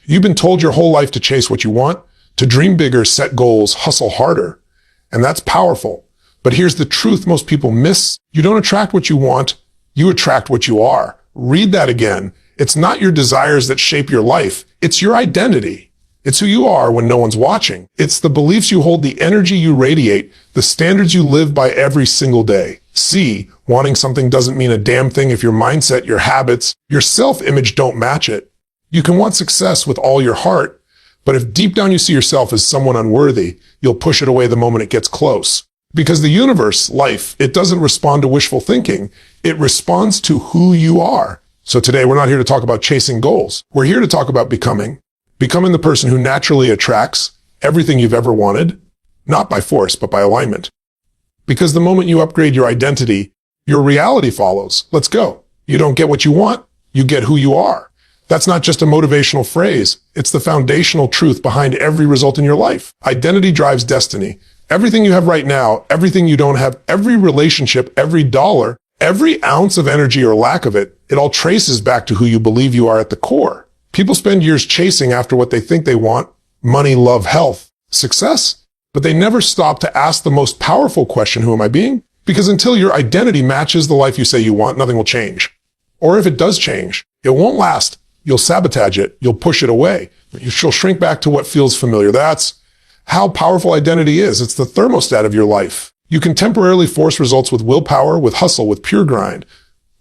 You've been told your whole life to chase what you want, to dream bigger, set goals, hustle harder. And that's powerful. But here's the truth most people miss. You don't attract what you want, you attract what you are. Read that again. It's not your desires that shape your life. It's your identity. It's who you are when no one's watching. It's the beliefs you hold, the energy you radiate, the standards you live by every single day. See, wanting something doesn't mean a damn thing if your mindset, your habits, your self-image don't match it. You can want success with all your heart, but if deep down you see yourself as someone unworthy, you'll push it away the moment it gets close. Because the universe, life, it doesn't respond to wishful thinking. It responds to who you are. So today we're not here to talk about chasing goals. We're here to talk about becoming the person who naturally attracts everything you've ever wanted, not by force, but by alignment. Because the moment you upgrade your identity, your reality follows. Let's go. You don't get what you want, you get who you are. That's not just a motivational phrase. It's the foundational truth behind every result in your life. Identity drives destiny. Everything you have right now, everything you don't have, every relationship, every dollar, every ounce of energy or lack of it, it all traces back to who you believe you are at the core. People spend years chasing after what they think they want: money, love, health, success. But they never stop to ask the most powerful question, who am I being? Because until your identity matches the life you say you want, nothing will change. Or if it does change, it won't last. You'll sabotage it. You'll push it away. You'll shrink back to what feels familiar. That's how powerful identity is. It's the thermostat of your life. You can temporarily force results with willpower, with hustle, with pure grind.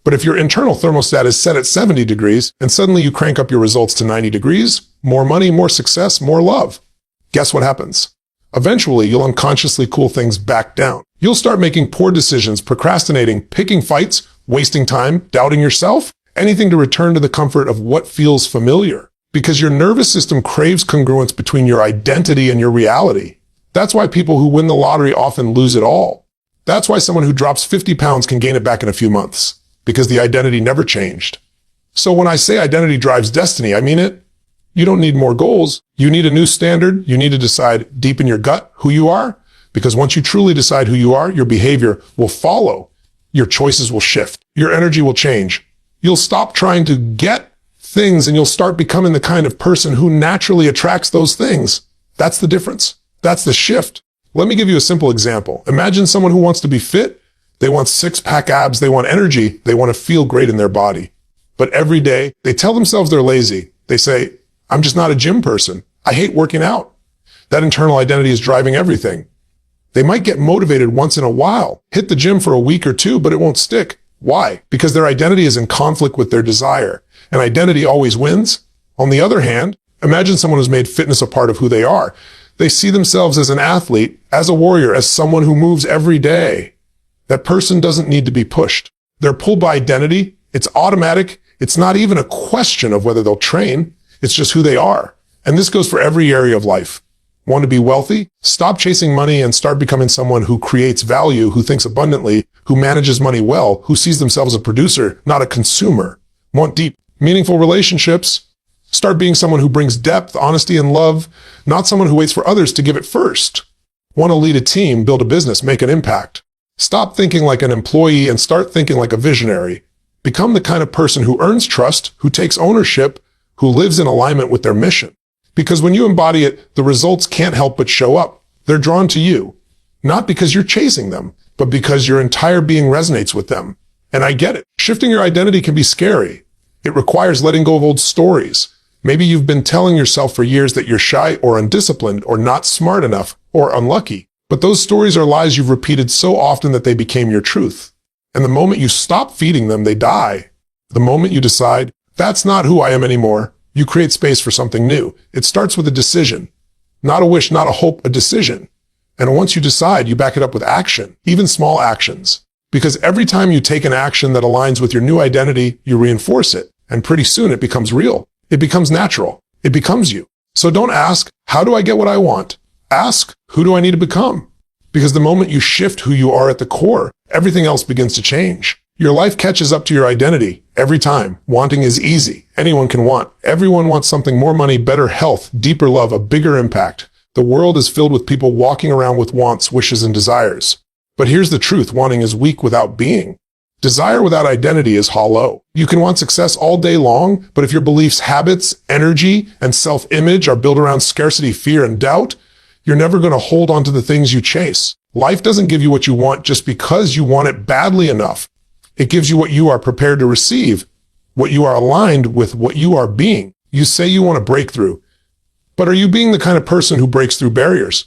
But if your internal thermostat is set at 70 degrees and suddenly you crank up your results to 90 degrees, more money, more success, more love, guess what happens? Eventually, you'll unconsciously cool things back down. You'll start making poor decisions, procrastinating, picking fights, wasting time, doubting yourself, anything to return to the comfort of what feels familiar. Because your nervous system craves congruence between your identity and your reality. That's why people who win the lottery often lose it all. That's why someone who drops 50 pounds can gain it back in a few months. Because the identity never changed. So when I say identity drives destiny, I mean it. You don't need more goals. You need a new standard. You need to decide deep in your gut who you are. Because once you truly decide who you are, your behavior will follow. Your choices will shift. Your energy will change. You'll stop trying to get things and you'll start becoming the kind of person who naturally attracts those things. That's the difference. That's the shift. Let me give you a simple example. Imagine someone who wants to be fit. They want six-pack abs. They want energy. They want to feel great in their body. But every day, they tell themselves they're lazy. They say, I'm just not a gym person. I hate working out. That internal identity is driving everything. They might get motivated once in a while, hit the gym for a week or two, but it won't stick. Why? Because their identity is in conflict with their desire. And identity always wins. On the other hand, imagine someone who's made fitness a part of who they are. They see themselves as an athlete, as a warrior, as someone who moves every day. That person doesn't need to be pushed. They're pulled by identity. It's automatic. It's not even a question of whether they'll train. It's just who they are. And this goes for every area of life. Want to be wealthy? Stop chasing money and start becoming someone who creates value, who thinks abundantly, who manages money well, who sees themselves as a producer, not a consumer. Want deep, meaningful relationships? Start being someone who brings depth, honesty, and love, not someone who waits for others to give it first. Want to lead a team, build a business, make an impact? Stop thinking like an employee and start thinking like a visionary. Become the kind of person who earns trust, who takes ownership, who lives in alignment with their mission. Because when you embody it, the results can't help but show up. They're drawn to you. Not because you're chasing them, but because your entire being resonates with them. And I get it. Shifting your identity can be scary. It requires letting go of old stories. Maybe you've been telling yourself for years that you're shy or undisciplined or not smart enough or unlucky. But those stories are lies you've repeated so often that they became your truth. And the moment you stop feeding them, they die. The moment you decide, that's not who I am anymore, you create space for something new. It starts with a decision. Not a wish, not a hope, a decision. And once you decide, you back it up with action, even small actions. Because every time you take an action that aligns with your new identity, you reinforce it. And pretty soon it becomes real. It becomes natural. It becomes you. So don't ask, how do I get what I want? Ask, who do I need to become? Because the moment you shift who you are at the core, everything else begins to change. Your life catches up to your identity every time. Wanting is easy. Anyone can want. Everyone wants something: more money, better health, deeper love, a bigger impact. The world is filled with people walking around with wants, wishes, and desires. But here's the truth: wanting is weak without being. Desire without identity is hollow. You can want success all day long, but if your beliefs, habits, energy, and self-image are built around scarcity, fear, and doubt, you're never going to hold on to the things you chase. Life doesn't give you what you want just because you want it badly enough. It gives you what you are prepared to receive, what you are aligned with, what you are being. You say you want a breakthrough, but are you being the kind of person who breaks through barriers?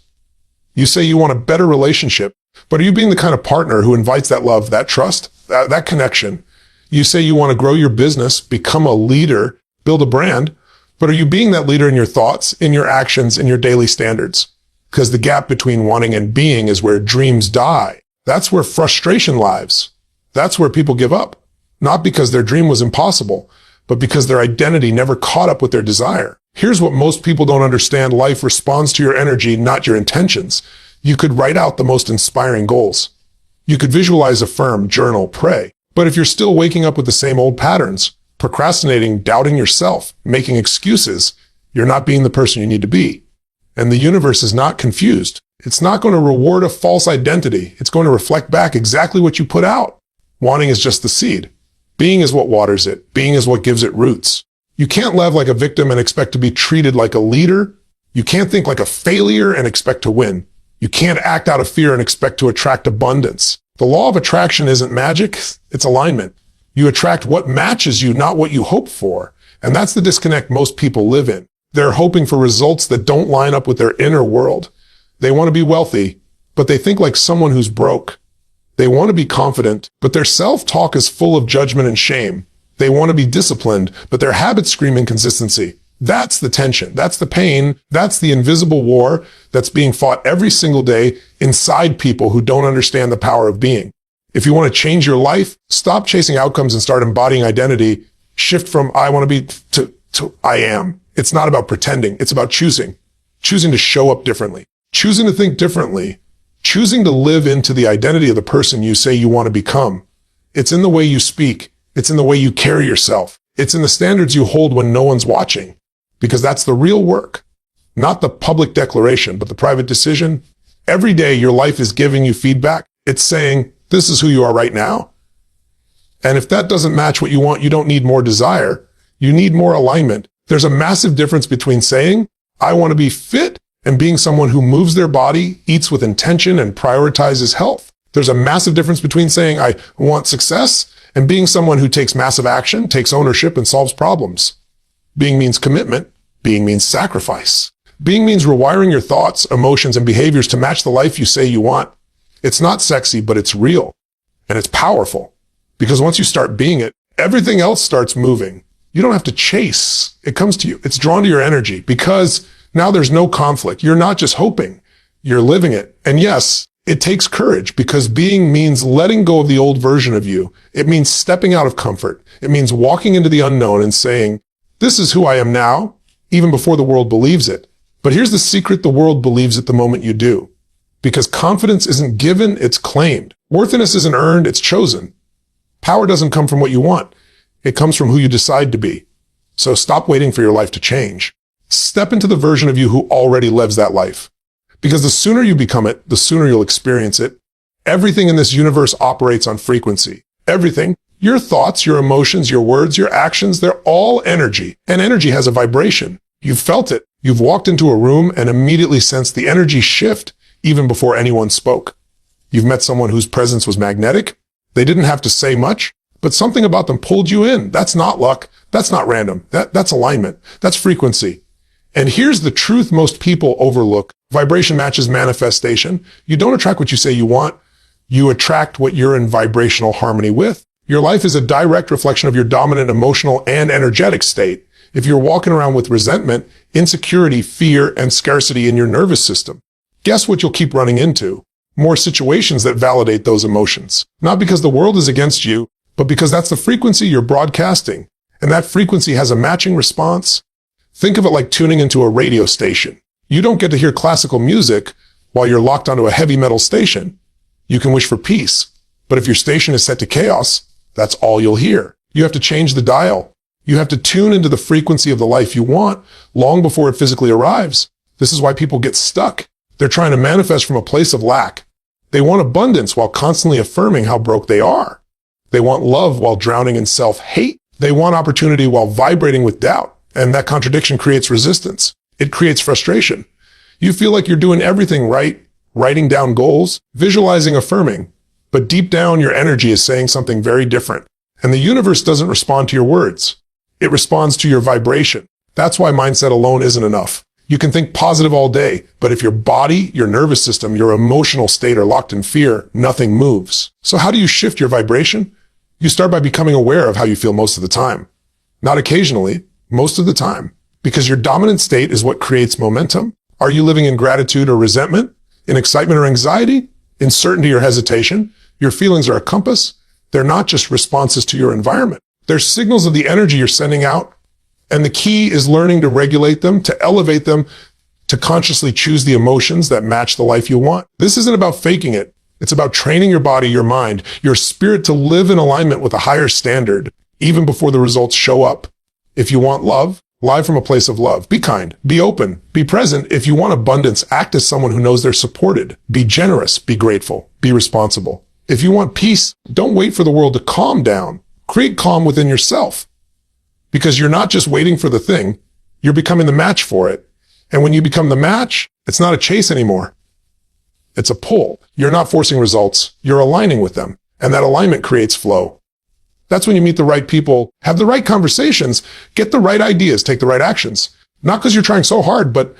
You say you want a better relationship, but are you being the kind of partner who invites that love, that trust, that connection? You say you want to grow your business, become a leader, build a brand, but are you being that leader in your thoughts, in your actions, in your daily standards? Because the gap between wanting and being is where dreams die. That's where frustration lives. That's where people give up. Not because their dream was impossible, but because their identity never caught up with their desire. Here's what most people don't understand. Life responds to your energy, not your intentions. You could write out the most inspiring goals. You could visualize, affirm, journal, pray. But if you're still waking up with the same old patterns, procrastinating, doubting yourself, making excuses, you're not being the person you need to be. And the universe is not confused. It's not going to reward a false identity. It's going to reflect back exactly what you put out. Wanting is just the seed. Being is what waters it. Being is what gives it roots. You can't live like a victim and expect to be treated like a leader. You can't think like a failure and expect to win. You can't act out of fear and expect to attract abundance. The law of attraction isn't magic, it's alignment. You attract what matches you, not what you hope for. And that's the disconnect most people live in. They're hoping for results that don't line up with their inner world. They want to be wealthy, but they think like someone who's broke. They want to be confident, but their self-talk is full of judgment and shame. They want to be disciplined, but their habits scream inconsistency. That's the tension. That's the pain. That's the invisible war that's being fought every single day inside people who don't understand the power of being. If you want to change your life, stop chasing outcomes and start embodying identity. Shift from I want to be to I am. It's not about pretending. It's about choosing to show up differently, choosing to think differently, choosing to live into the identity of the person you say you want to become. It's in the way you speak. It's in the way you carry yourself. It's in the standards you hold when no one's watching. Because that's the real work, not the public declaration, but the private decision. Every day your life is giving you feedback. It's saying, this is who you are right now. And if that doesn't match what you want, you don't need more desire. You need more alignment. There's a massive difference between saying, I want to be fit, and being someone who moves their body, eats with intention, and prioritizes health. There's a massive difference between saying, I want success, and being someone who takes massive action, takes ownership, and solves problems. Being means commitment. Being means sacrifice. Being means rewiring your thoughts, emotions, and behaviors to match the life you say you want. It's not sexy, but it's real. And it's powerful. Because once you start being it, everything else starts moving. You don't have to chase. It comes to you. It's drawn to your energy because now there's no conflict. You're not just hoping. You're living it. And yes, it takes courage because being means letting go of the old version of you. It means stepping out of comfort. It means walking into the unknown and saying, this is who I am now, even before the world believes it. But here's the secret: the world believes it the moment you do. Because confidence isn't given, it's claimed. Worthiness isn't earned, it's chosen. Power doesn't come from what you want. It comes from who you decide to be. So stop waiting for your life to change. Step into the version of you who already lives that life. Because the sooner you become it, the sooner you'll experience it. Everything in this universe operates on frequency. Everything. Your thoughts, your emotions, your words, your actions, they're all energy. And energy has a vibration. You've felt it. You've walked into a room and immediately sensed the energy shift even before anyone spoke. You've met someone whose presence was magnetic. They didn't have to say much, but something about them pulled you in. That's not luck. That's not random. That's alignment. That's frequency. And here's the truth most people overlook. Vibration matches manifestation. You don't attract what you say you want. You attract what you're in vibrational harmony with. Your life is a direct reflection of your dominant emotional and energetic state. If you're walking around with resentment, insecurity, fear, and scarcity in your nervous system, guess what you'll keep running into? More situations that validate those emotions. Not because the world is against you, but because that's the frequency you're broadcasting. And that frequency has a matching response. Think of it like tuning into a radio station. You don't get to hear classical music while you're locked onto a heavy metal station. You can wish for peace. But if your station is set to chaos, that's all you'll hear. You have to change the dial. You have to tune into the frequency of the life you want long before it physically arrives. This is why people get stuck. They're trying to manifest from a place of lack. They want abundance while constantly affirming how broke they are. They want love while drowning in self-hate. They want opportunity while vibrating with doubt. And that contradiction creates resistance. It creates frustration. You feel like you're doing everything right, writing down goals, visualizing, affirming. But deep down, your energy is saying something very different. And the universe doesn't respond to your words. It responds to your vibration. That's why mindset alone isn't enough. You can think positive all day, but if your body, your nervous system, your emotional state are locked in fear, nothing moves. So how do you shift your vibration? You start by becoming aware of how you feel most of the time. Not occasionally, most of the time. Because your dominant state is what creates momentum. Are you living in gratitude or resentment? In excitement or anxiety? In certainty or hesitation? Your feelings are a compass. They're not just responses to your environment. They're signals of the energy you're sending out. And the key is learning to regulate them, to elevate them, to consciously choose the emotions that match the life you want. This isn't about faking it. It's about training your body, your mind, your spirit to live in alignment with a higher standard, even before the results show up. If you want love, live from a place of love. Be kind, be open, be present. If you want abundance, act as someone who knows they're supported. Be generous, be grateful, be responsible. If you want peace, don't wait for the world to calm down. Create calm within yourself. Because you're not just waiting for the thing, you're becoming the match for it. And when you become the match, it's not a chase anymore. It's a pull. You're not forcing results. You're aligning with them. And that alignment creates flow. That's when you meet the right people, have the right conversations, get the right ideas, take the right actions. Not because you're trying so hard, but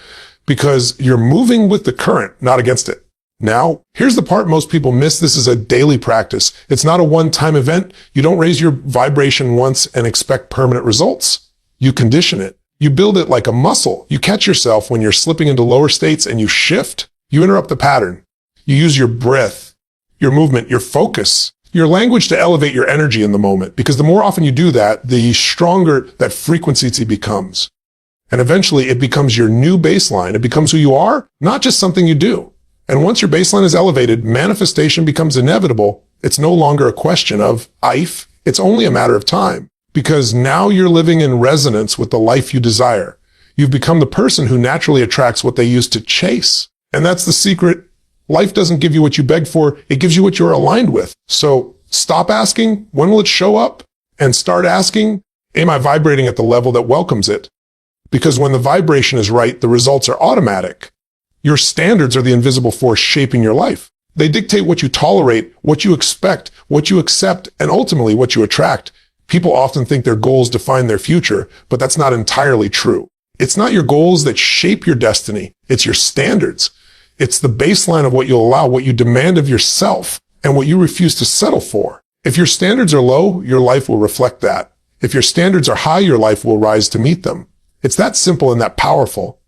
because you're moving with the current, not against it. Now, here's the part most people miss. This is a daily practice. It's not a one-time event. You don't raise your vibration once and expect permanent results. You condition it. You build it like a muscle. You catch yourself when you're slipping into lower states and you shift. You interrupt the pattern. You use your breath, your movement, your focus, your language to elevate your energy in the moment. Because the more often you do that, the stronger that frequency becomes. And eventually it becomes your new baseline. It becomes who you are, not just something you do. And once your baseline is elevated, manifestation becomes inevitable. It's no longer a question of if. It's only a matter of time. Because now you're living in resonance with the life you desire. You've become the person who naturally attracts what they used to chase. And that's the secret. Life doesn't give you what you begged for. It gives you what you're aligned with. So stop asking, when will it show up? And start asking, am I vibrating at the level that welcomes it? Because when the vibration is right, the results are automatic. Your standards are the invisible force shaping your life. They dictate what you tolerate, what you expect, what you accept, and ultimately what you attract. People often think their goals define their future, but that's not entirely true. It's not your goals that shape your destiny. It's your standards. It's the baseline of what you'll allow, what you demand of yourself, and what you refuse to settle for. If your standards are low, your life will reflect that. If your standards are high, your life will rise to meet them. It's that simple and that powerful.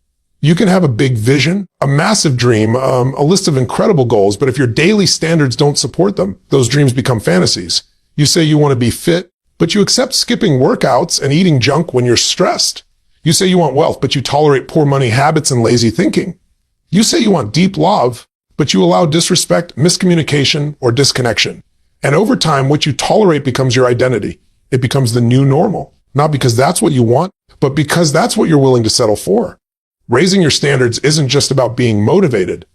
You can have a big vision, a massive dream, a list of incredible goals, but if your daily standards don't support them, those dreams become fantasies. You say you want to be fit, but you accept skipping workouts and eating junk when you're stressed. You say you want wealth, but you tolerate poor money habits and lazy thinking. You say you want deep love, but you allow disrespect, miscommunication, or disconnection. And over time, what you tolerate becomes your identity. It becomes the new normal. Not because that's what you want, but because that's what you're willing to settle for. Raising your standards isn't just about being motivated.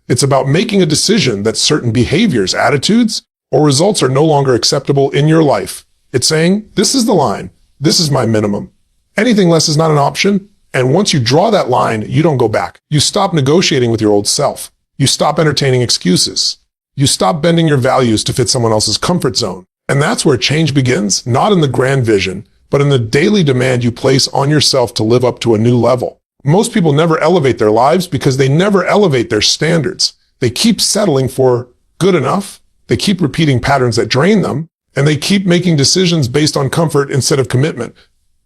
It's about making a decision that certain behaviors, attitudes, or results are no longer acceptable in your life. It's saying, this is the line. This is my minimum. Anything less is not an option. And once you draw that line, you don't go back. You stop negotiating with your old self. You stop entertaining excuses. You stop bending your values to fit someone else's comfort zone. And that's where change begins, not in the grand vision, but in the daily demand you place on yourself to live up to a new level. Most people never elevate their lives because they never elevate their standards. They keep settling for good enough. They keep repeating patterns that drain them, and they keep making decisions based on comfort instead of commitment.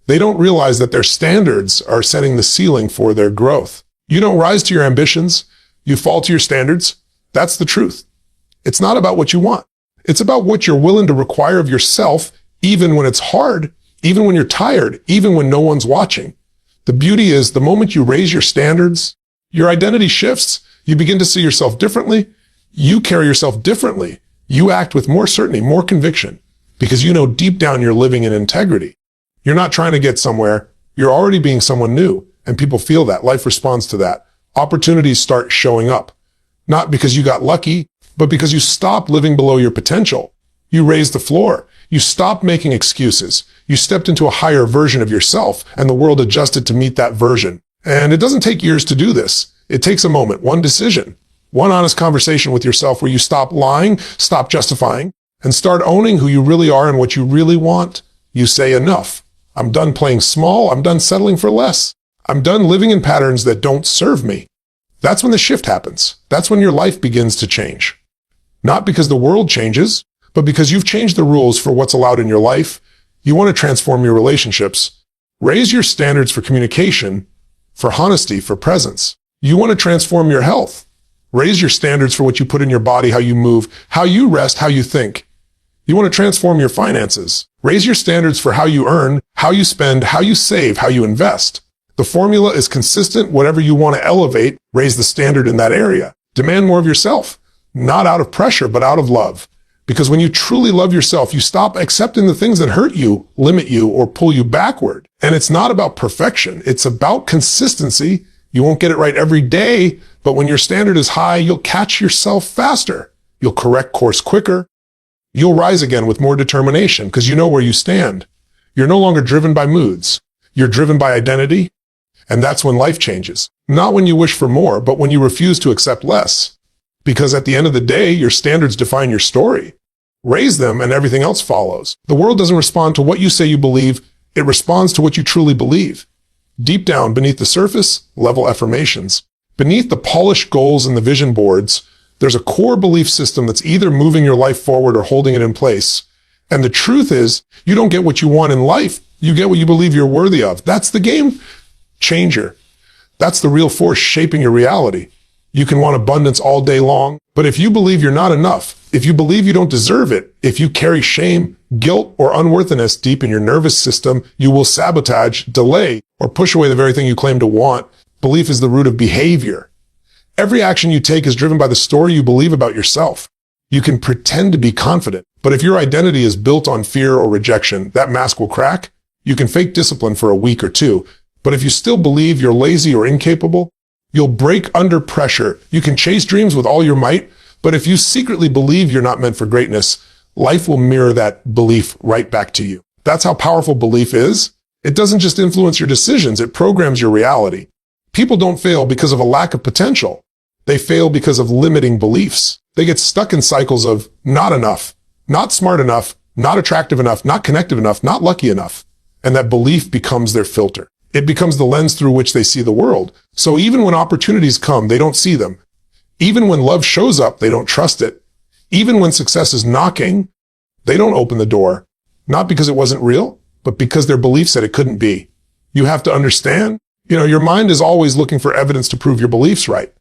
They don't realize that their standards are setting the ceiling for their growth. You don't rise to your ambitions. You fall to your standards. That's the truth. It's not about what you want. It's about what you're willing to require of yourself, even when it's hard, even when you're tired, even when no one's watching. The beauty is the moment you raise your standards, your identity shifts. You begin to see yourself differently. You carry yourself differently. You act with more certainty, more conviction, because you know deep down you're living in integrity. You're not trying to get somewhere. You're already being someone new, and people feel that. Life responds to that. Opportunities start showing up, not because you got lucky, but because you stopped living below your potential. You raised the floor. You stopped making excuses. You stepped into a higher version of yourself, and the world adjusted to meet that version. And it doesn't take years to do this. It takes a moment, one decision, one honest conversation with yourself where you stop lying, stop justifying, and start owning who you really are and what you really want. You say, enough. I'm done playing small. I'm done settling for less. I'm done living in patterns that don't serve me. That's when the shift happens. That's when your life begins to change. Not because the world changes, but because you've changed the rules for what's allowed in your life. You want to transform your relationships. Raise your standards for communication, for honesty, for presence. You want to transform your health. Raise your standards for what you put in your body, how you move, how you rest, how you think. You want to transform your finances. Raise your standards for how you earn, how you spend, how you save, how you invest. The formula is consistent. Whatever you want to elevate, raise the standard in that area. Demand more of yourself, not out of pressure, but out of love. Because when you truly love yourself, you stop accepting the things that hurt you, limit you, or pull you backward. And it's not about perfection. It's about consistency. You won't get it right every day, but when your standard is high, you'll catch yourself faster. You'll correct course quicker. You'll rise again with more determination because you know where you stand. You're no longer driven by moods. You're driven by identity. And that's when life changes. Not when you wish for more, but when you refuse to accept less. Because at the end of the day, your standards define your story. Raise them and everything else follows. The world doesn't respond to what you say you believe. It responds to what you truly believe. Deep down, beneath the surface, level affirmations. Beneath the polished goals and the vision boards, there's a core belief system that's either moving your life forward or holding it in place. And the truth is, you don't get what you want in life. You get what you believe you're worthy of. That's the game changer. That's the real force shaping your reality. You can want abundance all day long, but if you believe you're not enough, if you believe you don't deserve it, if you carry shame, guilt, or unworthiness deep in your nervous system, you will sabotage, delay, or push away the very thing you claim to want. Belief is the root of behavior. Every action you take is driven by the story you believe about yourself. You can pretend to be confident, but if your identity is built on fear or rejection, that mask will crack. You can fake discipline for a week or two, but if you still believe you're lazy or incapable, you'll break under pressure. You can chase dreams with all your might, but if you secretly believe you're not meant for greatness, life will mirror that belief right back to you. That's how powerful belief is. It doesn't just influence your decisions, it programs your reality. People don't fail because of a lack of potential. They fail because of limiting beliefs. They get stuck in cycles of not enough, not smart enough, not attractive enough, not connected enough, not lucky enough. And that belief becomes their filter. It becomes the lens through which they see the world. So even when opportunities come, they don't see them. Even when love shows up, they don't trust it. Even when success is knocking, they don't open the door. Not because it wasn't real, but because their belief said it couldn't be. You have to understand, your mind is always looking for evidence to prove your beliefs right.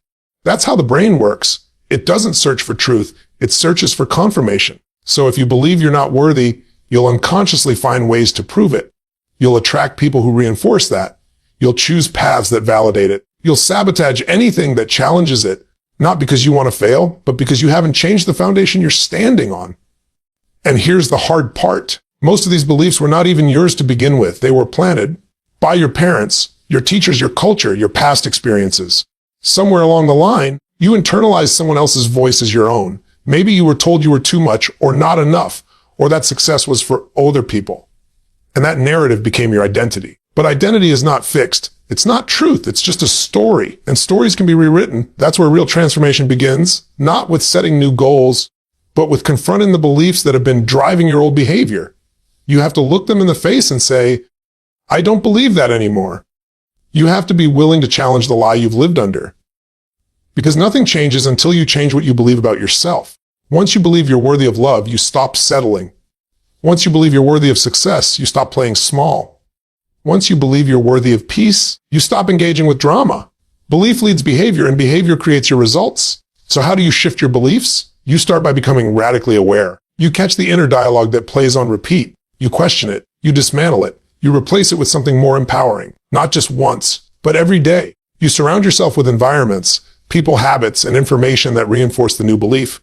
That's how the brain works. It doesn't search for truth. It searches for confirmation. So if you believe you're not worthy, you'll unconsciously find ways to prove it. You'll attract people who reinforce that. You'll choose paths that validate it. You'll sabotage anything that challenges it, not because you want to fail, but because you haven't changed the foundation you're standing on. And here's the hard part. Most of these beliefs were not even yours to begin with. They were planted by your parents, your teachers, your culture, your past experiences. Somewhere along the line, you internalized someone else's voice as your own. Maybe you were told you were too much or not enough, or that success was for older people. And that narrative became your identity. But identity is not fixed. It's not truth. It's just a story. And stories can be rewritten. That's where real transformation begins, not with setting new goals, but with confronting the beliefs that have been driving your old behavior. You have to look them in the face and say, I don't believe that anymore. You have to be willing to challenge the lie you've lived under. Because nothing changes until you change what you believe about yourself. Once you believe you're worthy of love, you stop settling. Once you believe you're worthy of success, you stop playing small. Once you believe you're worthy of peace, you stop engaging with drama. Belief leads behavior, and behavior creates your results. So how do you shift your beliefs? You start by becoming radically aware. You catch the inner dialogue that plays on repeat. You question it. You dismantle it. You replace it with something more empowering. Not just once, but every day. You surround yourself with environments, people, habits, and information that reinforce the new belief.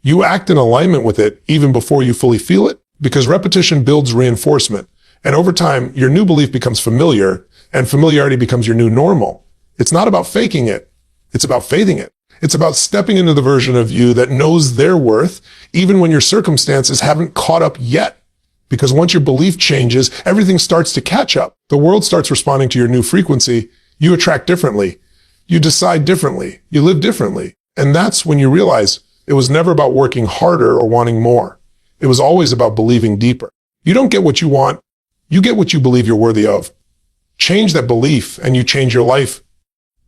You act in alignment with it even before you fully feel it, because repetition builds reinforcement. And over time, your new belief becomes familiar, and familiarity becomes your new normal. It's not about faking it. It's about faithing it. It's about stepping into the version of you that knows their worth, even when your circumstances haven't caught up yet. Because once your belief changes, everything starts to catch up. The world starts responding to your new frequency. You attract differently. You decide differently. You live differently. And that's when you realize it was never about working harder or wanting more. It was always about believing deeper. You don't get what you want. You get what you believe you're worthy of. Change that belief and you change your life.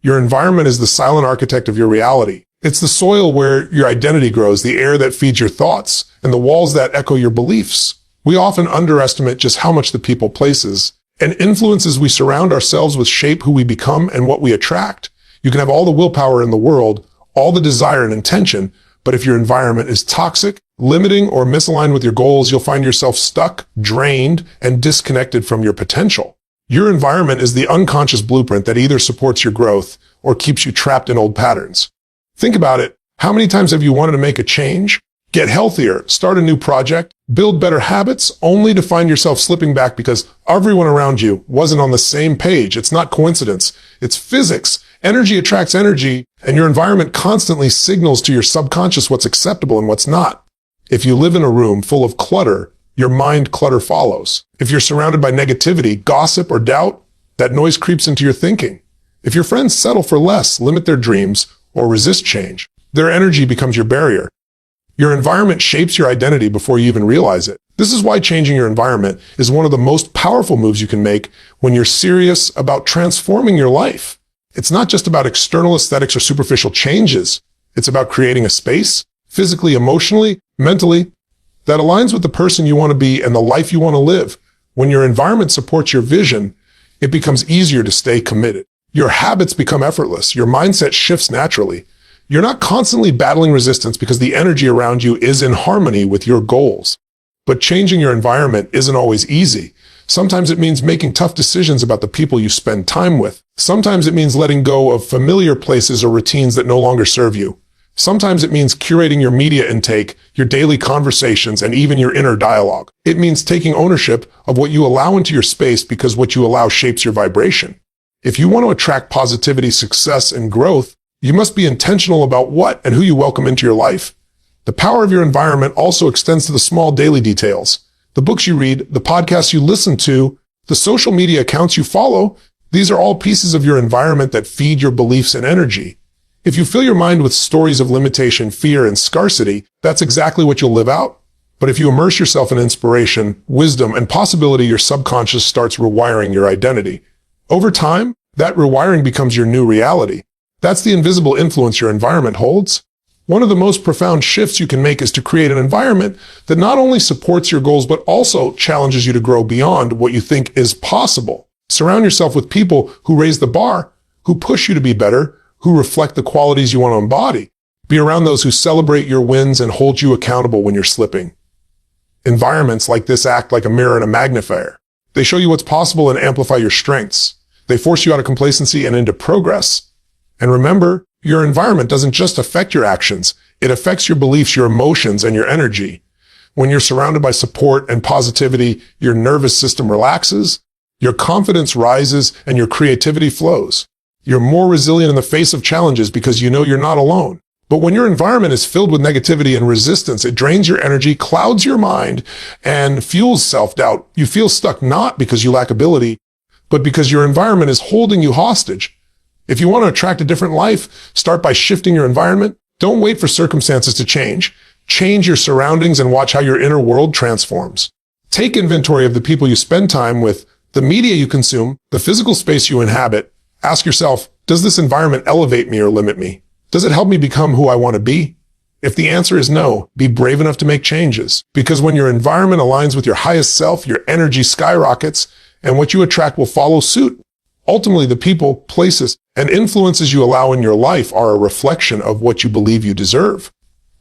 Your environment is the silent architect of your reality. It's the soil where your identity grows, the air that feeds your thoughts, and the walls that echo your beliefs. We often underestimate just how much the people, places, and influences we surround ourselves with shape who we become and what we attract. You can have all the willpower in the world, all the desire and intention, but if your environment is toxic, limiting, or misaligned with your goals, you'll find yourself stuck, drained, and disconnected from your potential. Your environment is the unconscious blueprint that either supports your growth or keeps you trapped in old patterns. Think about it. How many times have you wanted to make a change, get healthier, start a new project, build better habits, only to find yourself slipping back because everyone around you wasn't on the same page? It's not coincidence. It's physics. Energy attracts energy, and your environment constantly signals to your subconscious what's acceptable and what's not. If you live in a room full of clutter, your mind clutter follows. If you're surrounded by negativity, gossip, or doubt, that noise creeps into your thinking. If your friends settle for less, limit their dreams, or resist change, their energy becomes your barrier. Your environment shapes your identity before you even realize it. This is why changing your environment is one of the most powerful moves you can make when you're serious about transforming your life. It's not just about external aesthetics or superficial changes. It's about creating a space, physically, emotionally, mentally, that aligns with the person you want to be and the life you want to live. When your environment supports your vision, it becomes easier to stay committed. Your habits become effortless. Your mindset shifts naturally. You're not constantly battling resistance because the energy around you is in harmony with your goals. But changing your environment isn't always easy. Sometimes it means making tough decisions about the people you spend time with. Sometimes it means letting go of familiar places or routines that no longer serve you. Sometimes it means curating your media intake, your daily conversations, and even your inner dialogue. It means taking ownership of what you allow into your space because what you allow shapes your vibration. If you want to attract positivity, success, and growth, you must be intentional about what and who you welcome into your life. The power of your environment also extends to the small daily details. The books you read, the podcasts you listen to, the social media accounts you follow, these are all pieces of your environment that feed your beliefs and energy. If you fill your mind with stories of limitation, fear, and scarcity, that's exactly what you'll live out. But if you immerse yourself in inspiration, wisdom, and possibility, your subconscious starts rewiring your identity. Over time, that rewiring becomes your new reality. That's the invisible influence your environment holds. One of the most profound shifts you can make is to create an environment that not only supports your goals, but also challenges you to grow beyond what you think is possible. Surround yourself with people who raise the bar, who push you to be better, who reflect the qualities you want to embody. Be around those who celebrate your wins and hold you accountable when you're slipping. Environments like this act like a mirror and a magnifier. They show you what's possible and amplify your strengths. They force you out of complacency and into progress. And remember, your environment doesn't just affect your actions. It affects your beliefs, your emotions, and your energy. When you're surrounded by support and positivity, your nervous system relaxes, your confidence rises, and your creativity flows. You're more resilient in the face of challenges because you know you're not alone. But when your environment is filled with negativity and resistance, it drains your energy, clouds your mind, and fuels self-doubt. You feel stuck not because you lack ability, but because your environment is holding you hostage. If you want to attract a different life, start by shifting your environment. Don't wait for circumstances to change. Change your surroundings and watch how your inner world transforms. Take inventory of the people you spend time with, the media you consume, the physical space you inhabit. Ask yourself, does this environment elevate me or limit me? Does it help me become who I want to be? If the answer is no, be brave enough to make changes. Because when your environment aligns with your highest self, your energy skyrockets, and what you attract will follow suit. Ultimately, the people, places, and influences you allow in your life are a reflection of what you believe you deserve.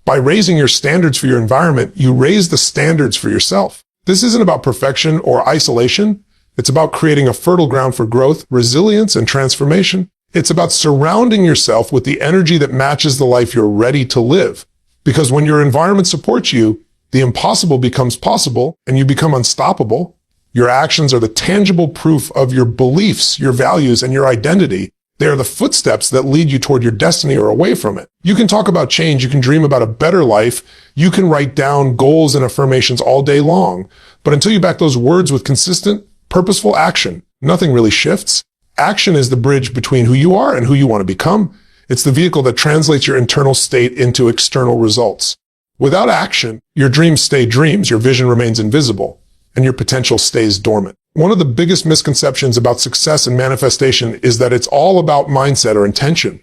By raising your standards for your environment, you raise the standards for yourself. This isn't about perfection or isolation. It's about creating a fertile ground for growth, resilience, and transformation. It's about surrounding yourself with the energy that matches the life you're ready to live. Because when your environment supports you, the impossible becomes possible and you become unstoppable. Your actions are the tangible proof of your beliefs, your values, and your identity. They are the footsteps that lead you toward your destiny or away from it. You can talk about change. You can dream about a better life. You can write down goals and affirmations all day long. But until you back those words with consistent, purposeful action, nothing really shifts. Action is the bridge between who you are and who you want to become. It's the vehicle that translates your internal state into external results. Without action, your dreams stay dreams, your vision remains invisible, and your potential stays dormant. One of the biggest misconceptions about success and manifestation is that it's all about mindset or intention.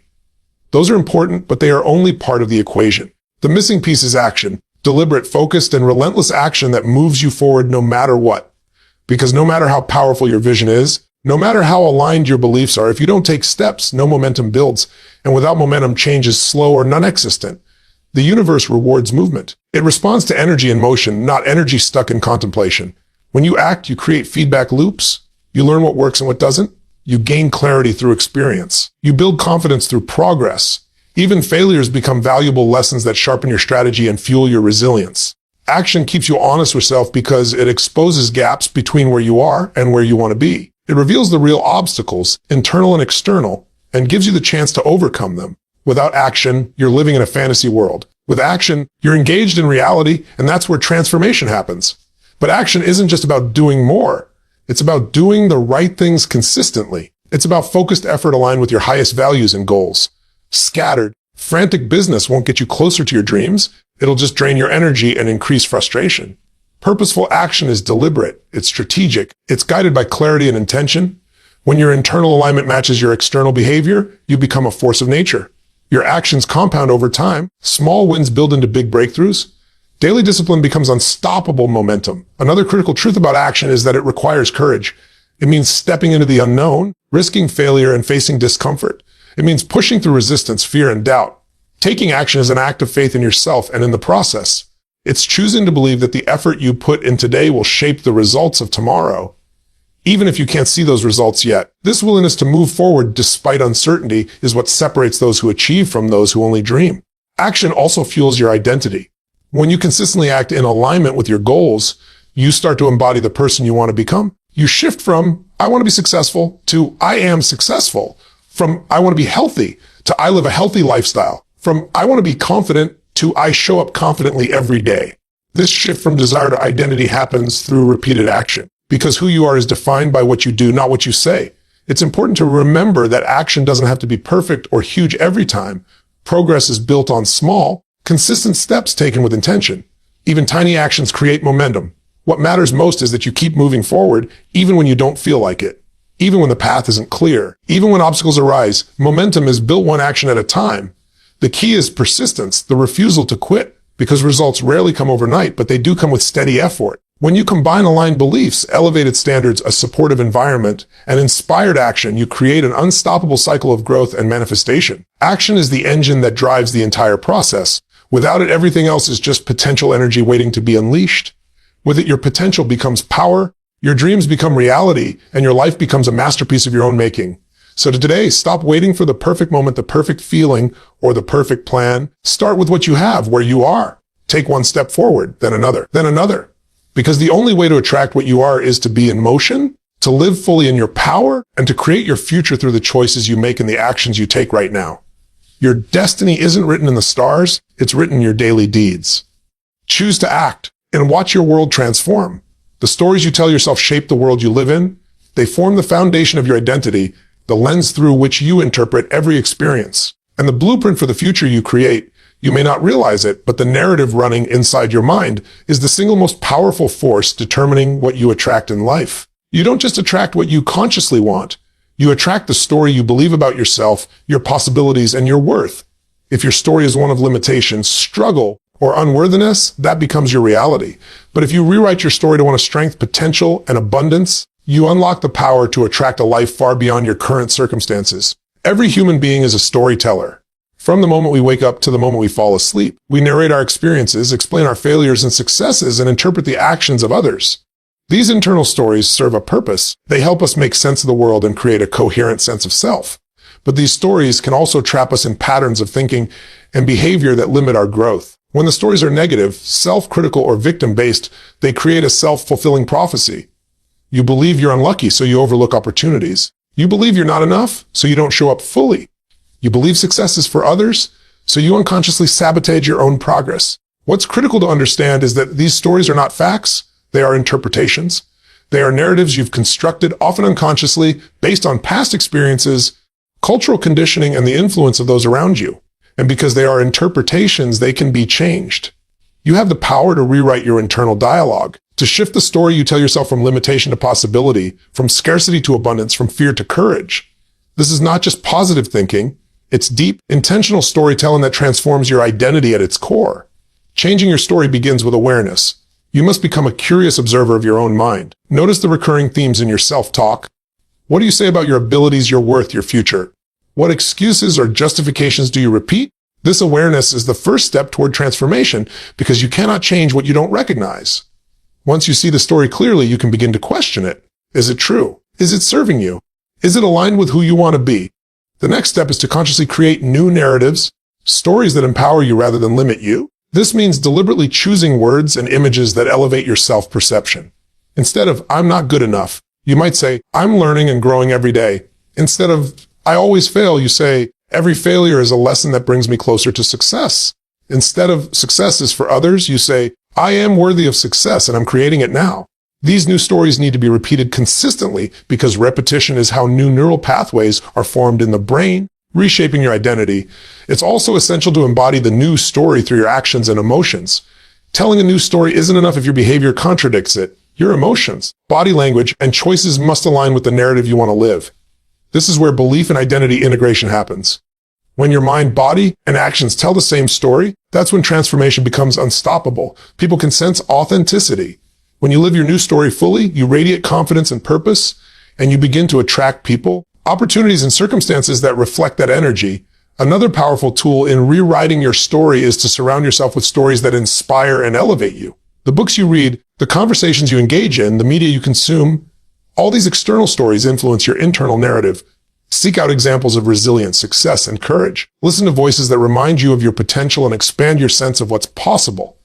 Those are important, but they are only part of the equation. The missing piece is action, deliberate, focused, and relentless action that moves you forward no matter what. Because no matter how powerful your vision is, no matter how aligned your beliefs are, if you don't take steps, no momentum builds, and without momentum, change is slow or non-existent. The universe rewards movement. It responds to energy in motion, not energy stuck in contemplation. When you act, you create feedback loops. You learn what works and what doesn't. You gain clarity through experience. You build confidence through progress. Even failures become valuable lessons that sharpen your strategy and fuel your resilience. Action keeps you honest with yourself because it exposes gaps between where you are and where you want to be. It reveals the real obstacles, internal and external, and gives you the chance to overcome them. Without action, you're living in a fantasy world. With action, you're engaged in reality, and that's where transformation happens. But action isn't just about doing more. It's about doing the right things consistently. It's about focused effort aligned with your highest values and goals. Scattered, frantic business won't get you closer to your dreams. It'll just drain your energy and increase frustration. Purposeful action is deliberate. It's strategic. It's guided by clarity and intention. When your internal alignment matches your external behavior, you become a force of nature. Your actions compound over time. Small wins build into big breakthroughs. Daily discipline becomes unstoppable momentum. Another critical truth about action is that it requires courage. It means stepping into the unknown, risking failure, and facing discomfort. It means pushing through resistance, fear, and doubt. Taking action is an act of faith in yourself and in the process. It's choosing to believe that the effort you put in today will shape the results of tomorrow, even if you can't see those results yet. This willingness to move forward despite uncertainty is what separates those who achieve from those who only dream. Action also fuels your identity. When you consistently act in alignment with your goals, you start to embody the person you want to become. You shift from, I want to be successful, to I am successful. From, I want to be healthy, to I live a healthy lifestyle. From, I want to be confident, to I show up confidently every day. This shift from desire to identity happens through repeated action. Because who you are is defined by what you do, not what you say. It's important to remember that action doesn't have to be perfect or huge every time. Progress is built on small, consistent steps taken with intention. Even tiny actions create momentum. What matters most is that you keep moving forward, even when you don't feel like it. Even when the path isn't clear. Even when obstacles arise, momentum is built one action at a time. The key is persistence, the refusal to quit, because results rarely come overnight, but they do come with steady effort. When you combine aligned beliefs, elevated standards, a supportive environment, and inspired action, you create an unstoppable cycle of growth and manifestation. Action is the engine that drives the entire process. Without it, everything else is just potential energy waiting to be unleashed. With it, your potential becomes power, your dreams become reality, and your life becomes a masterpiece of your own making. So today, stop waiting for the perfect moment, the perfect feeling, or the perfect plan. Start with what you have, where you are. Take one step forward, then another, then another. Because the only way to attract what you are is to be in motion, to live fully in your power, and to create your future through the choices you make and the actions you take right now. Your destiny isn't written in the stars, it's written in your daily deeds. Choose to act and watch your world transform. The stories you tell yourself shape the world you live in. They form the foundation of your identity, the lens through which you interpret every experience, and the blueprint for the future you create. You may not realize it, but the narrative running inside your mind is the single most powerful force determining what you attract in life. You don't just attract what you consciously want. You attract the story you believe about yourself, your possibilities, and your worth. If your story is one of limitation, struggle, or unworthiness, that becomes your reality. But if you rewrite your story to one of strength, potential, and abundance, you unlock the power to attract a life far beyond your current circumstances. Every human being is a storyteller. From the moment we wake up to the moment we fall asleep, we narrate our experiences, explain our failures and successes, and interpret the actions of others. These internal stories serve a purpose. They help us make sense of the world and create a coherent sense of self. But these stories can also trap us in patterns of thinking and behavior that limit our growth. When the stories are negative, self-critical, or victim-based, they create a self-fulfilling prophecy. You believe you're unlucky, so you overlook opportunities. You believe you're not enough, so you don't show up fully. You believe success is for others, so you unconsciously sabotage your own progress. What's critical to understand is that these stories are not facts, they are interpretations. They are narratives you've constructed, often unconsciously, based on past experiences, cultural conditioning, and the influence of those around you. And because they are interpretations, they can be changed. You have the power to rewrite your internal dialogue, to shift the story you tell yourself from limitation to possibility, from scarcity to abundance, from fear to courage. This is not just positive thinking. It's deep, intentional storytelling that transforms your identity at its core. Changing your story begins with awareness. You must become a curious observer of your own mind. Notice the recurring themes in your self-talk. What do you say about your abilities, your worth, your future? What excuses or justifications do you repeat? This awareness is the first step toward transformation because you cannot change what you don't recognize. Once you see the story clearly, you can begin to question it. Is it true? Is it serving you? Is it aligned with who you want to be? The next step is to consciously create new narratives, stories that empower you rather than limit you. This means deliberately choosing words and images that elevate your self-perception. Instead of, I'm not good enough, you might say, I'm learning and growing every day. Instead of, I always fail, you say, every failure is a lesson that brings me closer to success. Instead of success is for others, you say, I am worthy of success and I'm creating it now. These new stories need to be repeated consistently because repetition is how new neural pathways are formed in the brain, reshaping your identity. It's also essential to embody the new story through your actions and emotions. Telling a new story isn't enough if your behavior contradicts it. Your emotions, body language, and choices must align with the narrative you want to live. This is where belief and identity integration happens. When your mind, body, and actions tell the same story, that's when transformation becomes unstoppable. People can sense authenticity. When you live your new story fully, you radiate confidence and purpose, and you begin to attract people, opportunities, and circumstances that reflect that energy. Another powerful tool in rewriting your story is to surround yourself with stories that inspire and elevate you. The books you read, the conversations you engage in, the media you consume, all these external stories influence your internal narrative. Seek out examples of resilience, success, and courage. Listen to voices that remind you of your potential and expand your sense of what's possible.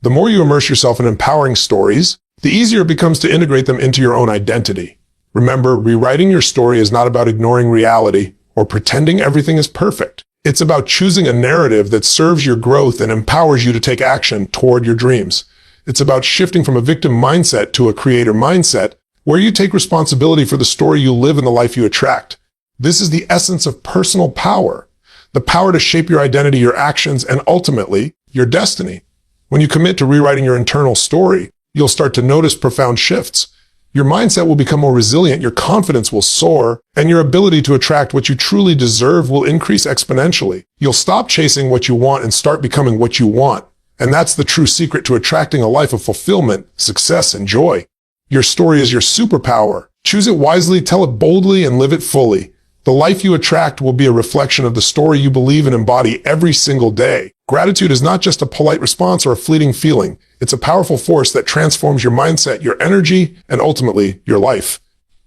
The more you immerse yourself in empowering stories, the easier it becomes to integrate them into your own identity. Remember, rewriting your story is not about ignoring reality or pretending everything is perfect. It's about choosing a narrative that serves your growth and empowers you to take action toward your dreams. It's about shifting from a victim mindset to a creator mindset, where you take responsibility for the story you live and the life you attract. This is the essence of personal power, the power to shape your identity, your actions, and ultimately, your destiny. When you commit to rewriting your internal story, you'll start to notice profound shifts. Your mindset will become more resilient, your confidence will soar, and your ability to attract what you truly deserve will increase exponentially. You'll stop chasing what you want and start becoming what you want. And that's the true secret to attracting a life of fulfillment, success, and joy. Your story is your superpower. Choose it wisely, tell it boldly, and live it fully. The life you attract will be a reflection of the story you believe and embody every single day. Gratitude is not just a polite response or a fleeting feeling. It's a powerful force that transforms your mindset, your energy, and ultimately, your life.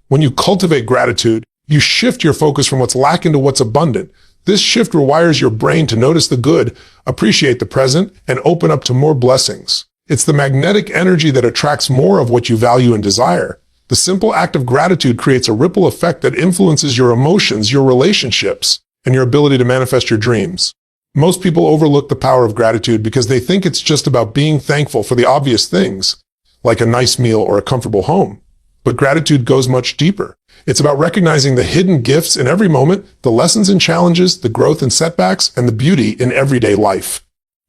When you cultivate gratitude, you shift your focus from what's lacking to what's abundant. This shift rewires your brain to notice the good, appreciate the present, and open up to more blessings. It's the magnetic energy that attracts more of what you value and desire. The simple act of gratitude creates a ripple effect that influences your emotions, your relationships, and your ability to manifest your dreams. Most people overlook the power of gratitude because they think it's just about being thankful for the obvious things, like a nice meal or a comfortable home. But gratitude goes much deeper. It's about recognizing the hidden gifts in every moment, the lessons and challenges, the growth and setbacks, and the beauty in everyday life.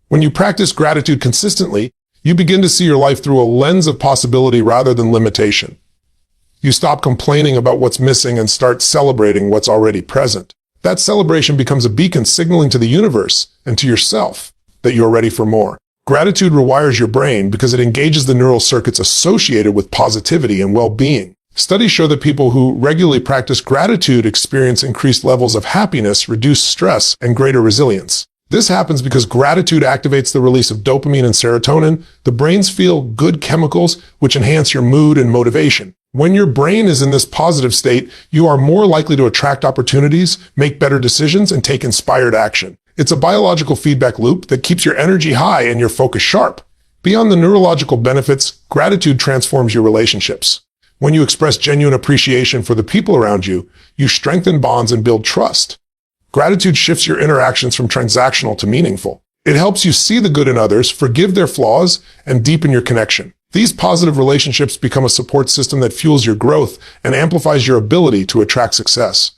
When you practice gratitude consistently, you begin to see your life through a lens of possibility rather than limitation. You stop complaining about what's missing and start celebrating what's already present. That celebration becomes a beacon signaling to the universe and to yourself that you're ready for more. Gratitude rewires your brain because it engages the neural circuits associated with positivity and well-being. Studies show that people who regularly practice gratitude experience increased levels of happiness, reduced stress, and greater resilience. This happens because gratitude activates the release of dopamine and serotonin, the brain's feel-good chemicals, which enhance your mood and motivation. When your brain is in this positive state, you are more likely to attract opportunities, make better decisions, and take inspired action. It's a biological feedback loop that keeps your energy high and your focus sharp. Beyond the neurological benefits, gratitude transforms your relationships. When you express genuine appreciation for the people around you, you strengthen bonds and build trust. Gratitude shifts your interactions from transactional to meaningful. It helps you see the good in others, forgive their flaws, and deepen your connection. These positive relationships become a support system that fuels your growth and amplifies your ability to attract success.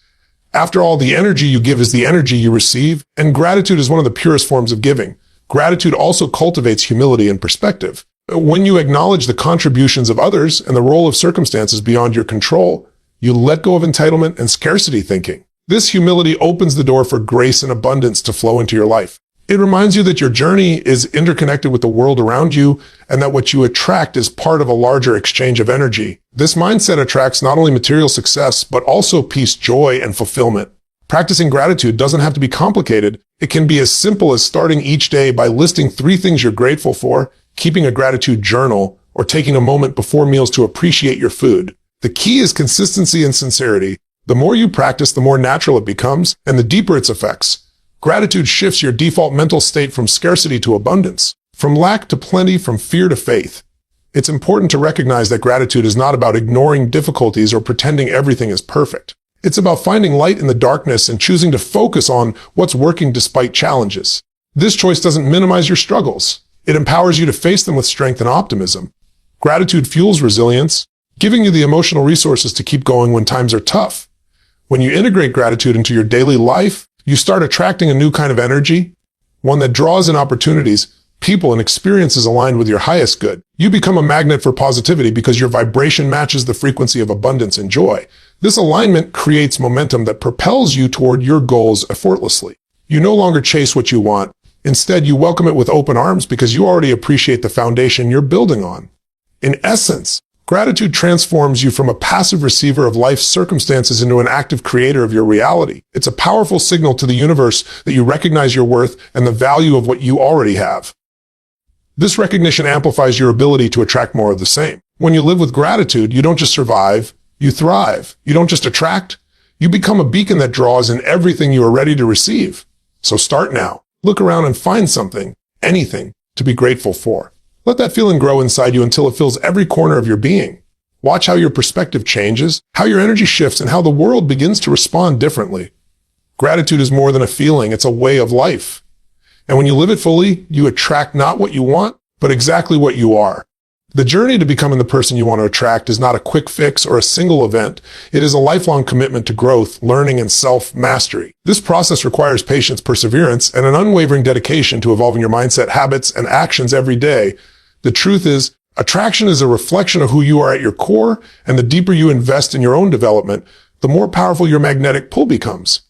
After all, the energy you give is the energy you receive, and gratitude is one of the purest forms of giving. Gratitude also cultivates humility and perspective. When you acknowledge the contributions of others and the role of circumstances beyond your control, you let go of entitlement and scarcity thinking. This humility opens the door for grace and abundance to flow into your life. It reminds you that your journey is interconnected with the world around you and that what you attract is part of a larger exchange of energy. This mindset attracts not only material success, but also peace, joy, and fulfillment. Practicing gratitude doesn't have to be complicated. It can be as simple as starting each day by listing 3 things you're grateful for, keeping a gratitude journal, or taking a moment before meals to appreciate your food. The key is consistency and sincerity. The more you practice, the more natural it becomes, and the deeper its effects. Gratitude shifts your default mental state from scarcity to abundance, from lack to plenty, from fear to faith. It's important to recognize that gratitude is not about ignoring difficulties or pretending everything is perfect. It's about finding light in the darkness and choosing to focus on what's working despite challenges. This choice doesn't minimize your struggles. It empowers you to face them with strength and optimism. Gratitude fuels resilience, giving you the emotional resources to keep going when times are tough. When you integrate gratitude into your daily life, you start attracting a new kind of energy, one that draws in opportunities, people, and experiences aligned with your highest good. You become a magnet for positivity because your vibration matches the frequency of abundance and joy. This alignment creates momentum that propels you toward your goals effortlessly. You no longer chase what you want. Instead, you welcome it with open arms because you already appreciate the foundation you're building on. In essence, gratitude transforms you from a passive receiver of life's circumstances into an active creator of your reality. It's a powerful signal to the universe that you recognize your worth and the value of what you already have. This recognition amplifies your ability to attract more of the same. When you live with gratitude, you don't just survive, you thrive. You don't just attract, you become a beacon that draws in everything you are ready to receive. So start now. Look around and find something, anything, to be grateful for. Let that feeling grow inside you until it fills every corner of your being. Watch how your perspective changes, how your energy shifts, and how the world begins to respond differently. Gratitude is more than a feeling, it's a way of life. And when you live it fully, you attract not what you want, but exactly what you are. The journey to becoming the person you want to attract is not a quick fix or a single event. It is a lifelong commitment to growth, learning, and self-mastery. This process requires patience, perseverance, and an unwavering dedication to evolving your mindset, habits, and actions every day. The truth is, attraction is a reflection of who you are at your core, and the deeper you invest in your own development, the more powerful your magnetic pull becomes.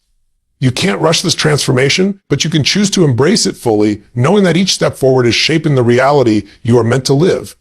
You can't rush this transformation, but you can choose to embrace it fully, knowing that each step forward is shaping the reality you are meant to live.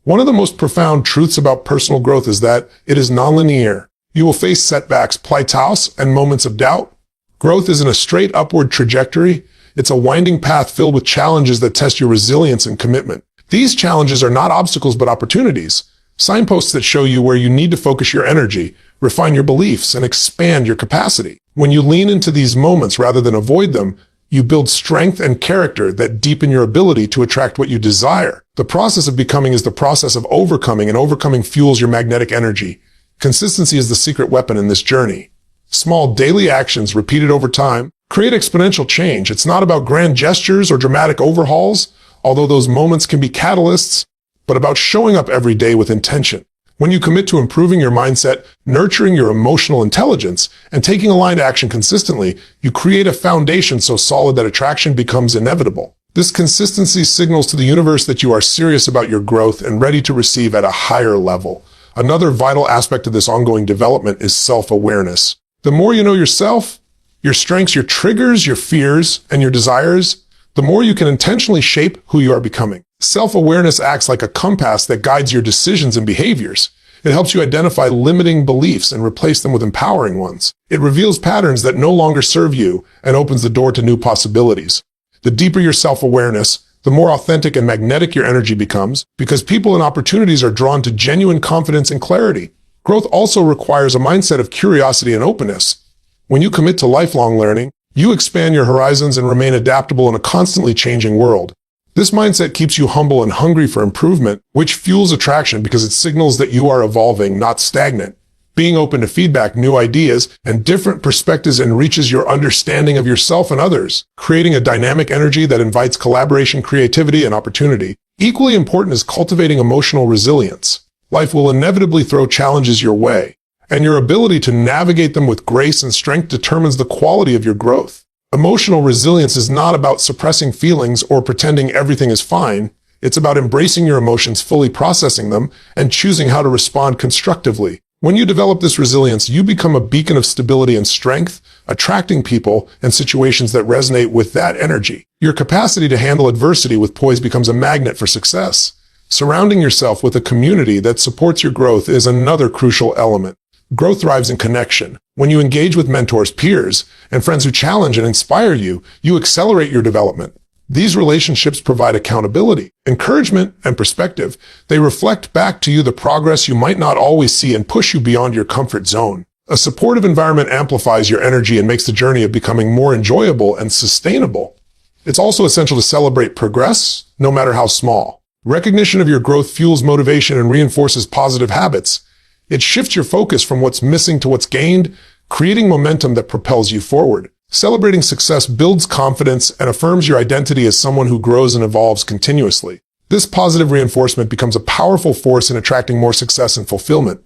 One of the most profound truths about personal growth is that it is nonlinear. You will face setbacks, plateaus, and moments of doubt. Growth isn't a straight upward trajectory. It's a winding path filled with challenges that test your resilience and commitment. These challenges are not obstacles but opportunities, signposts that show you where you need to focus your energy, refine your beliefs, and expand your capacity. When you lean into these moments rather than avoid them, you build strength and character that deepen your ability to attract what you desire. The process of becoming is the process of overcoming, and overcoming fuels your magnetic energy. Consistency is the secret weapon in this journey. Small daily actions repeated over time create exponential change. It's not about grand gestures or dramatic overhauls, although those moments can be catalysts, but about showing up every day with intention. When you commit to improving your mindset, nurturing your emotional intelligence, and taking aligned action consistently, you create a foundation so solid that attraction becomes inevitable. This consistency signals to the universe that you are serious about your growth and ready to receive at a higher level. Another vital aspect of this ongoing development is self-awareness. The more you know yourself, your strengths, your triggers, your fears, and your desires, the more you can intentionally shape who you are becoming. Self-awareness acts like a compass that guides your decisions and behaviors. It helps you identify limiting beliefs and replace them with empowering ones. It reveals patterns that no longer serve you and opens the door to new possibilities. The deeper your self-awareness, the more authentic and magnetic your energy becomes, because people and opportunities are drawn to genuine confidence and clarity. Growth also requires a mindset of curiosity and openness. When you commit to lifelong learning, you expand your horizons and remain adaptable in a constantly changing world. This mindset keeps you humble and hungry for improvement, which fuels attraction because it signals that you are evolving, not stagnant. Being open to feedback, new ideas, and different perspectives enriches your understanding of yourself and others, creating a dynamic energy that invites collaboration, creativity, and opportunity. Equally important is cultivating emotional resilience. Life will inevitably throw challenges your way, and your ability to navigate them with grace and strength determines the quality of your growth. Emotional resilience is not about suppressing feelings or pretending everything is fine. It's about embracing your emotions, fully processing them, and choosing how to respond constructively. When you develop this resilience, you become a beacon of stability and strength, attracting people and situations that resonate with that energy. Your capacity to handle adversity with poise becomes a magnet for success. Surrounding yourself with a community that supports your growth is another crucial element. Growth thrives in connection. When you engage with mentors, peers, and friends who challenge and inspire you, you accelerate your development. These relationships provide accountability, encouragement, and perspective. They reflect back to you the progress you might not always see and push you beyond your comfort zone. A supportive environment amplifies your energy and makes the journey of becoming more enjoyable and sustainable. It's also essential to celebrate progress, no matter how small. Recognition of your growth fuels motivation and reinforces positive habits. It shifts your focus from what's missing to what's gained, creating momentum that propels you forward. Celebrating success builds confidence and affirms your identity as someone who grows and evolves continuously. This positive reinforcement becomes a powerful force in attracting more success and fulfillment.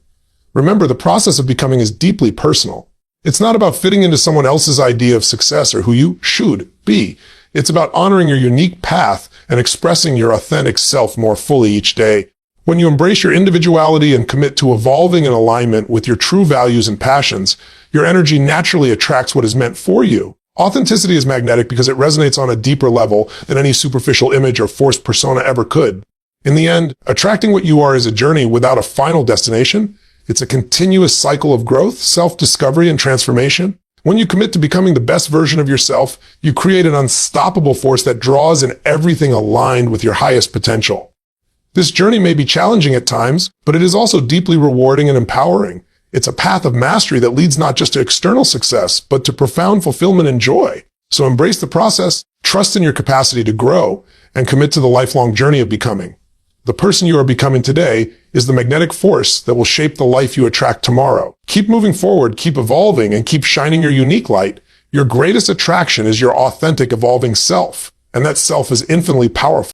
Remember, the process of becoming is deeply personal. It's not about fitting into someone else's idea of success or who you should be. It's about honoring your unique path and expressing your authentic self more fully each day. When you embrace your individuality and commit to evolving in alignment with your true values and passions, your energy naturally attracts what is meant for you. Authenticity is magnetic because it resonates on a deeper level than any superficial image or forced persona ever could. In the end, attracting what you are is a journey without a final destination. It's a continuous cycle of growth, self-discovery, and transformation. When you commit to becoming the best version of yourself, you create an unstoppable force that draws in everything aligned with your highest potential. This journey may be challenging at times, but it is also deeply rewarding and empowering. It's a path of mastery that leads not just to external success, but to profound fulfillment and joy. So embrace the process, trust in your capacity to grow, and commit to the lifelong journey of becoming. The person you are becoming today is the magnetic force that will shape the life you attract tomorrow. Keep moving forward, keep evolving, and keep shining your unique light. Your greatest attraction is your authentic, evolving self, and that self is infinitely powerful.